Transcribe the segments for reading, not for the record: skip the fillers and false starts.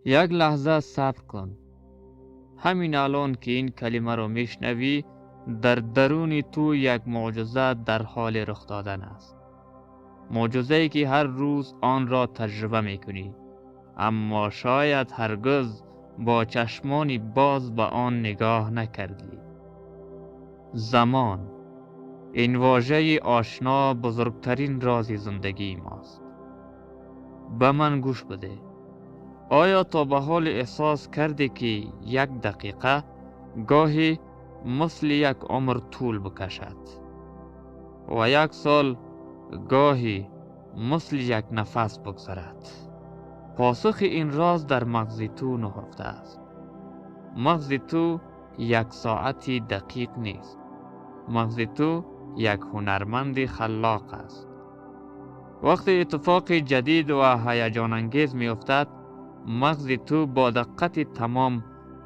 یک لحظه صبر کن. همین الان که این کلمه رو میشنوی، در درون تو یک معجزه در حال رخ دادن است. معجزه‌ای که هر روز آن را تجربه میکنی، اما شاید هرگز با چشمانی باز به آن نگاه نکردی. زمان، این واژه آشنا بزرگترین راز زندگی ماست. به من گوش بده. آیا تا به حال احساس کردی که یک دقیقه گاهی مثل یک عمر طول بکشد و یک سال گاهی مثل یک نفس بگذرد؟ پاسخ این راز در مغز تو نهفته است. مغز تو یک ساعتی دقیق نیست. مغز تو یک هنرمند خلاق است. وقتی اتفاق جدید و هیجان انگیز می افتد، مغز تو با دقت تمام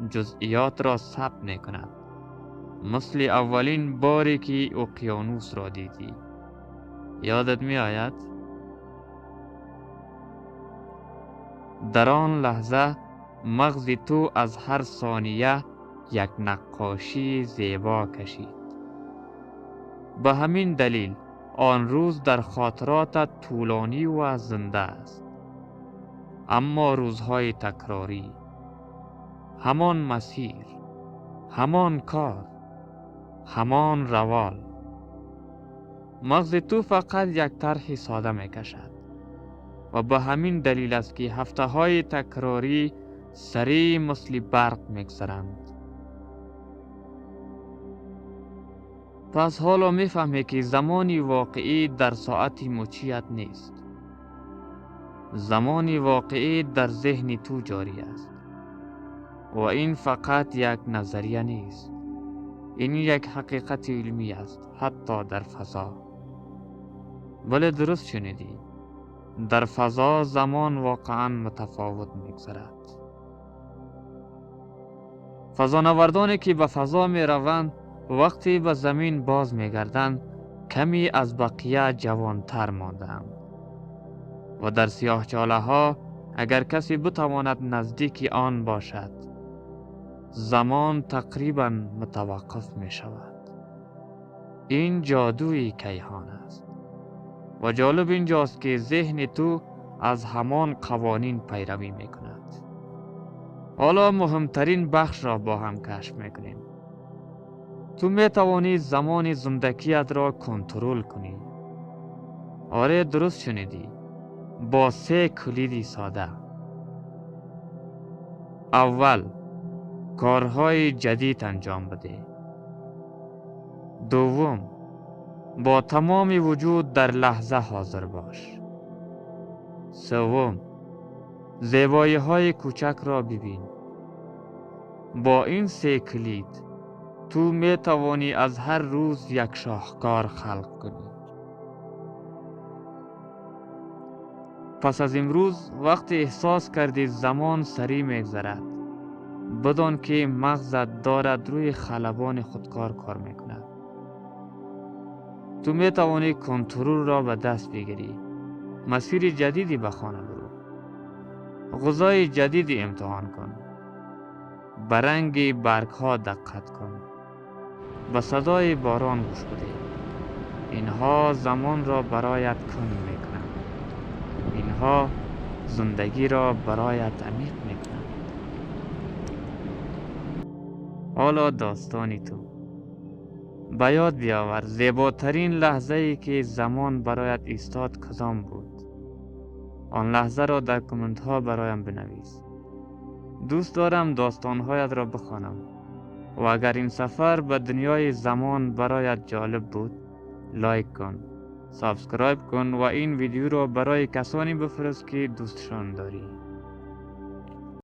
جزئیات را ثبت می کند. مثل اولین باری که اقیانوس را دیدی. یادت می آید؟ در آن لحظه مغز تو از هر ثانیه یک نقاشی زیبا کشید. به همین دلیل آن روز در خاطراتت طولانی و زنده است. اما روزهای تکراری، همان مسیر، همان کار، همان روال. مغز تو فقط یک طرح ساده می کشد و به همین دلیل است که هفته های تکراری سریع مثل برق می‌گذرند. پس حالا می‌فهمی که زمانی واقعی در ساعت مچیت نیست. زمانی واقعی در ذهن تو جاری است. و این فقط یک نظریه نیست. این یک حقیقت علمی است، حتی در فضا. ولی درست شنیدی. در فضا زمان واقعا متفاوت می‌گذرد. فضانوردانی که به فضا می روند وقتی به زمین باز می گردند کمی از بقیه جوانتر ماندند و در سیاهچاله ها اگر کسی بتواند نزدیک آن باشد زمان تقریبا متوقف می شود. این جادوی کیهان است و جالب اینجاست که ذهن تو از همان قوانین پیروی می کند. حالا مهمترین بخش را با هم کشف میکنیم. تو می توانی زمان زندگیت را کنترل کنی. آره درست شنیدی. با 3 کلید ساده. اول، کارهای جدید انجام بده. دوم، با تمام وجود در لحظه حاضر باش. سوم، زیبایی های کوچک را ببین. با این 3 کلید تو می توانی از هر روز یک شاهکار خلق کنی. پس از امروز وقتی احساس کردی زمان سریع می‌گذرد، بدان که مغزت دارد روی خلبان خودکار کار می‌کند. تو می توانی کنترل را به دست بگیری. مسیر جدیدی به خانه برو. غذای جدیدی امتحان کن. به رنگ برگ‌ها دقت کن. به صدای باران گوش بده. اینها زمان را برایت کم می‌کنند. اینها زندگی را برایت عمیق می‌کنند. حالا داستانی تو. به یاد بیاور زیباترین لحظه‌ای که زمان برایت ایستاد کدام بود. آن لحظه را در کامنت ها برایم بنویس. دوست دارم داستانهایت را بخوانم. و اگر این سفر به دنیای زمان برایت جالب بود، لایک کن، سابسکرایب کن و این ویدیو را برای کسانی بفرست که دوستشان داری.